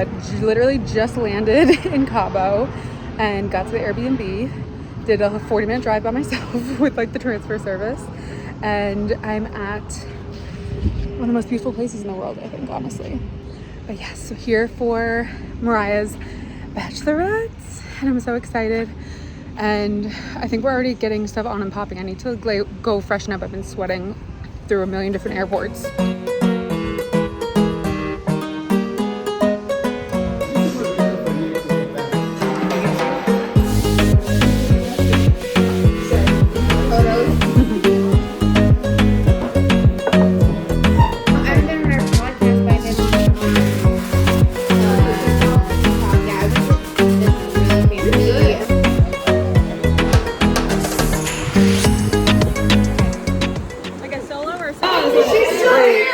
but literally just landed in Cabo and got to the Airbnb. Did a 40-minute drive by myself with like the transfer service. And I'm at one of the most beautiful places in the world, I think, honestly. But yes, so here for Mariah's bachelorette, and I'm so excited. And I think we're already getting stuff on and popping. I need to go freshen up. I've been sweating through a million different airports.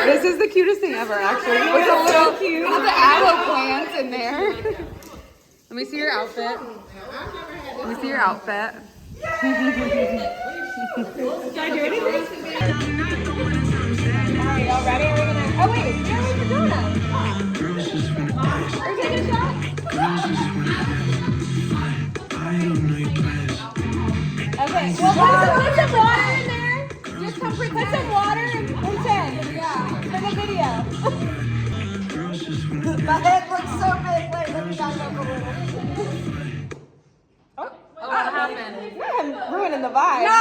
This is the cutest thing ever, actually. With a little cute. With the aloe plants in there. Let me see your outfit. Let me see your outfit. Can I do anything? Alright, y'all ready? Are we gonna? Oh wait, where's the donut? Are we taking a shot? Okay, well put some water in there. Just put some water and pretend. Yeah, for the video. My head looks so big. Wait, let me back up a little. Oh, what happened? I'm ruining the vibe. No!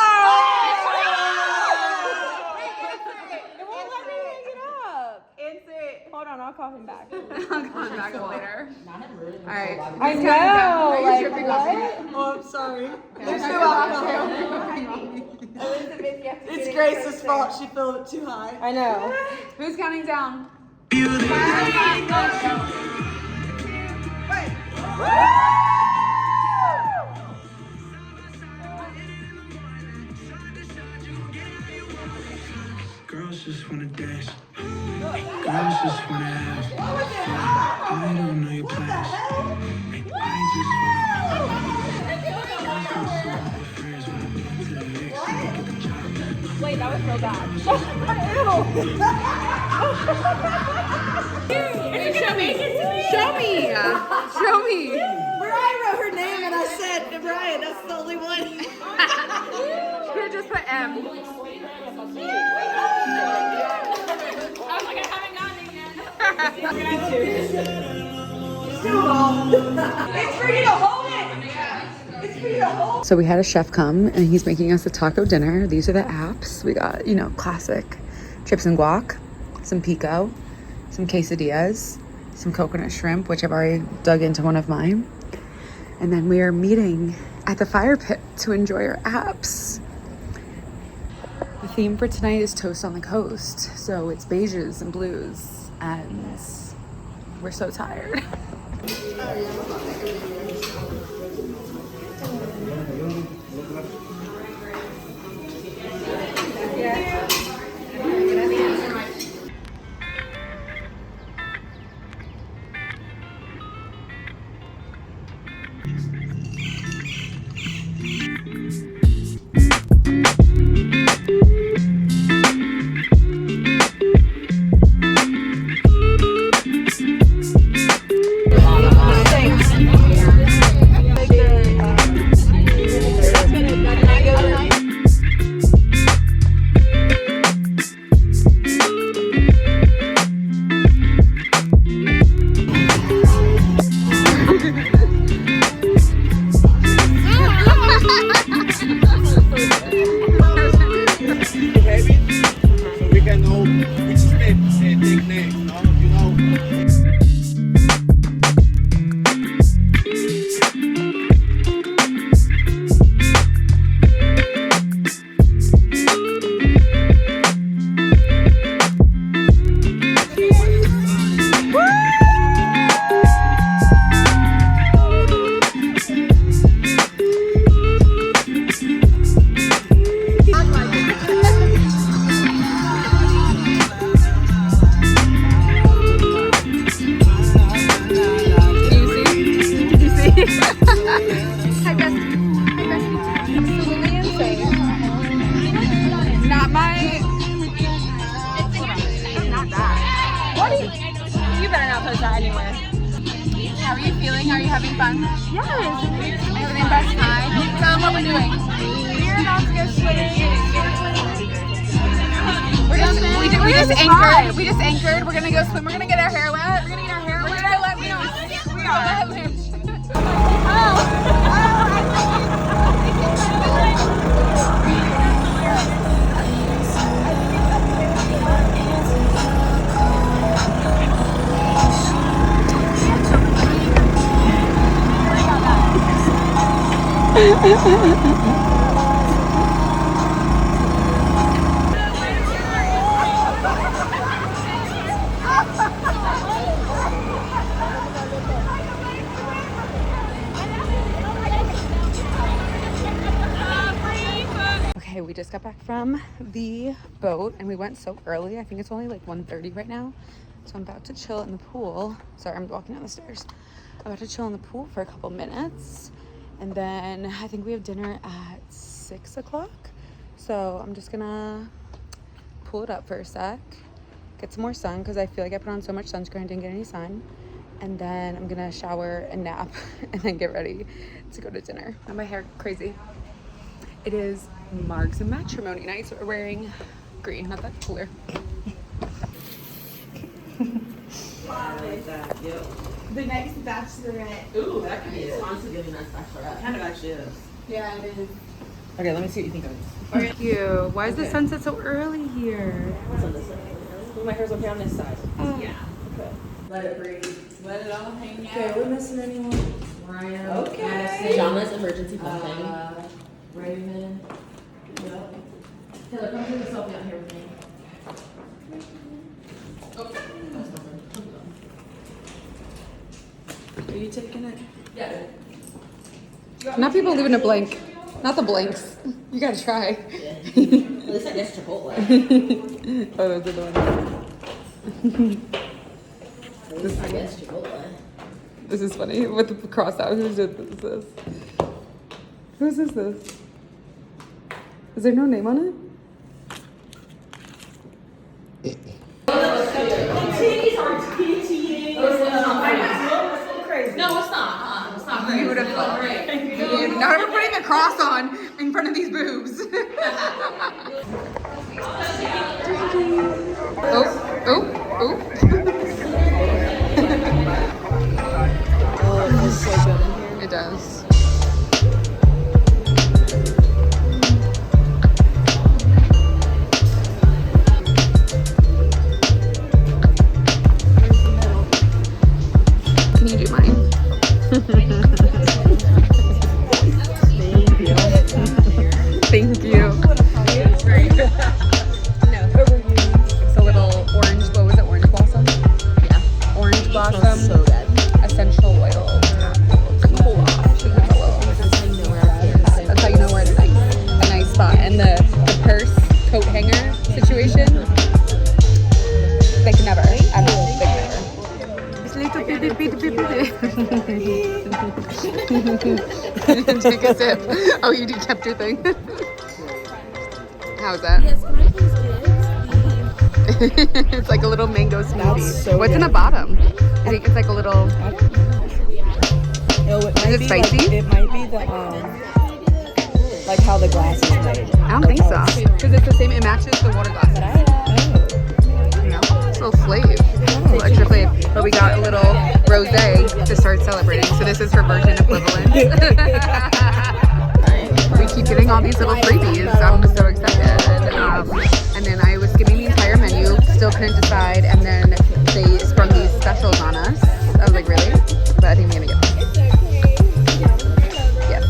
It won't let me hang it up. Insert. Hold on, I'll call him back. I'll call him back later. All right. I know. Like, what? Oh, I'm sorry. There's no alcohol. It's Grace's fault. She filled it too high. I know. Who's counting down? Girls just wanna dance. Girls just wanna have. I don't know your plans. I just wanna. Wait, that was so bad. Show me. Show me. Mariah wrote her name and I said, Mariah, that's the only one. You could have just put M. It's for you to hold it. It's for you to hold. So we had a chef come and he's making us a taco dinner. These are the apps. We got, classic chips and guac, some pico, some quesadillas, some coconut shrimp, which I've already dug into one of mine. And then we are meeting at the fire pit to enjoy our apps. The theme for tonight is Toast on the Coast. So it's beiges and blues, and we're so tired. Yes. Having the best time. Tell them what we're doing. We're about to go swimming. We just anchored. We just anchored. We're gonna go swim. We're gonna get our hair wet. We're gonna get our hair wet. We're gonna let loose. We are. Let loose. Okay, we just got back from the boat and we went so early. I think it's only like 1:30 right now. So I'm about to chill in the pool. Sorry, I'm walking down the stairs. I'm about to chill in the pool for a couple minutes. And then I think we have dinner at 6 o'clock. So I'm just gonna pull it up for a sec, get some more sun because I feel like I put on so much sunscreen, didn't get any sun. And then I'm gonna shower and nap and then get ready to go to dinner. Now my hair crazy. It is Marks and Matrimony night, so we're wearing green, not that cooler. The next bachelorette. Ooh, that could be. It's honestly giving us bachelorette. It kind of actually is. Yeah, it is. Okay, let me see what you think of it. Thank you. Why is the sunset so early here? What's on this side? Ooh, my hair's okay on this side. Oh. Yeah. Okay. Let it breathe. Let it all hang out. Okay, we're missing anyone? Ryan. Okay. Jama's emergency pumping. Raven. Yep. Taylor, come do the selfie out here with me. Oh. Are you taking it? Yeah. Not people leaving a blank. Not the blanks. You gotta try. Yeah. At least I guess Chipotle. Oh, those are the ones. At least I guess Chipotle. This is funny. With the cross out. Who's this? Whose is this? Is there no name on it? Titties are tittying. No, it's not. It's not great. Beautiful. Great. Now we're putting the cross on in front of these boobs. Oh. Oh, it feels so good in here. It does. Can you do mine? Thank you. No. It's a little orange, what was it? Orange blossom? Yeah. Orange blossom. So good. Essential oil. Cool off. That's how you know where it's like a nice spot. And the purse coat hanger situation, they can never. I don't know. They can never. Take a sip. Oh, you kept your thing. How's that? Yes, can I please get It's like a little mango smoothie. That's so What's in the good. bottom? I think it's like a little. Is it spicy? It might be the like how the glass is made. I don't think so. Because it's the same. It matches the water glass. No, it's a little flave. A little extra flave. But we got a little rosé to start celebrating. So this is her version equivalent. We keep getting all these little freebies. I'm so excited. And then I was skimming the entire menu, still couldn't decide. And then they sprung these specials on us. I was like, really? But I think I'm gonna get this. Yes.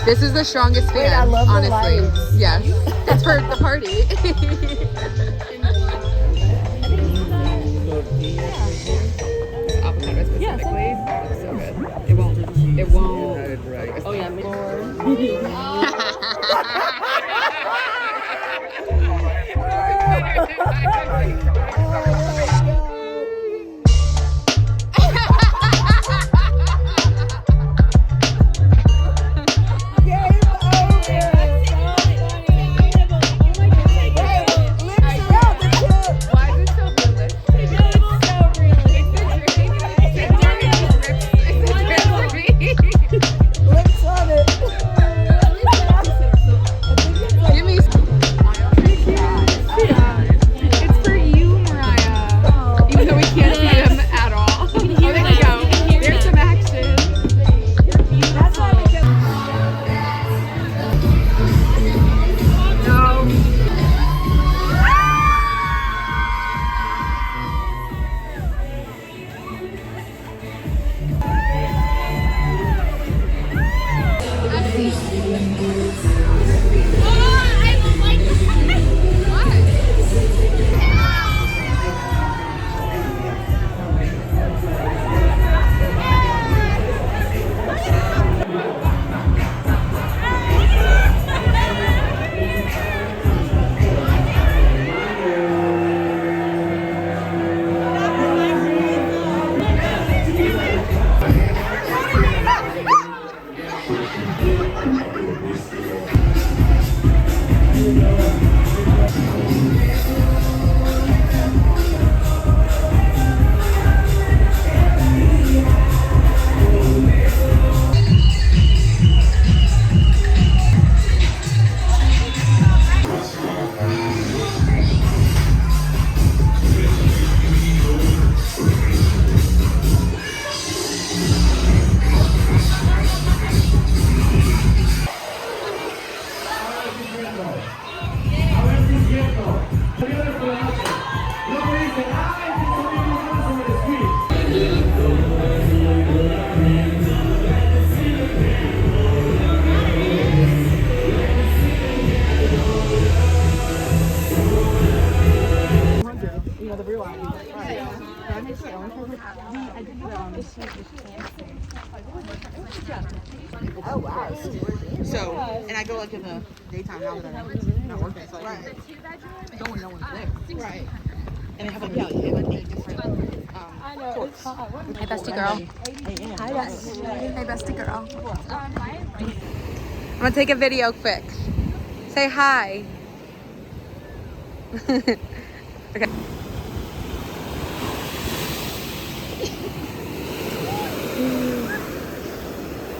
This is the strongest fan, I love the honestly. lights. Yes. It's for the party. Avocado specifically. It's so good. It won't. Oh yeah, Why is it so realistic? It's the dream. It's the dream for me. Oh wow. So, and I go like in the daytime now that I'm not working. So I go when no one's there. Right. And they have like like 8 different courts. Hey, bestie girl. Hi, bestie. Hey, bestie girl. I'm gonna take a video quick. Say hi. Okay.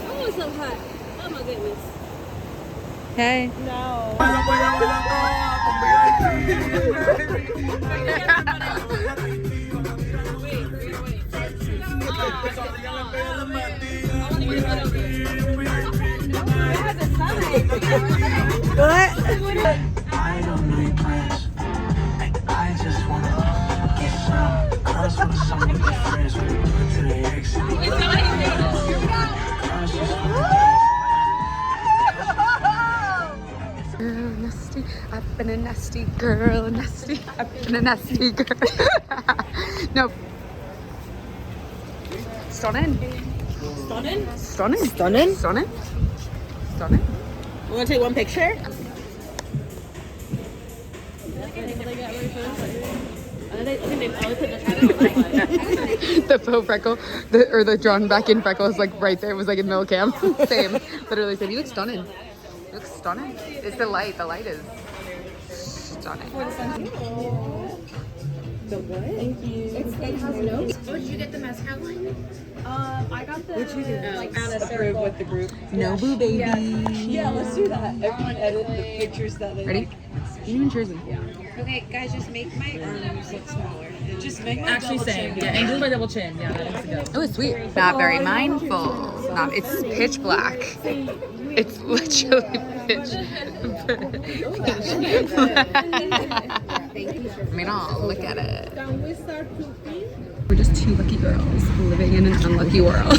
Oh, it's so hot. Oh my goodness. Hey. No. I don't need plans. I just wanna get some. Girls wanna some with their friends. When they do it to their ex. Girls just wanna Girl, nasty. I've been a nasty girl. Nasty. I've been a nasty girl. No. Stunning. Stunning. Stunning. Stunning. Stunning. Stunning. We're gonna take one picture. The faux freckle, or the drawn back in freckle is like right there. It was like in middle cam. Same. Literally same. You look stunning. You look stunning. It's the light. The light is stunning. The what? Thank you. It has notes. Where'd you get the mascara line? I got the like Approve with the group. Nobu baby. Yeah, let's do that. Everyone edit the pictures that they Ready? You in Jersey. Okay, guys, just make my arms look smaller. Just make my Actually double same. chin. Yeah, and do my double chin. Yeah, that needs to go. Oh, it's sweet. Not very mindful. Not. It's pitch black. It's literally pitch. I mean, oh, look at it. Can we start cooking? We're just two lucky girls living in an unlucky world.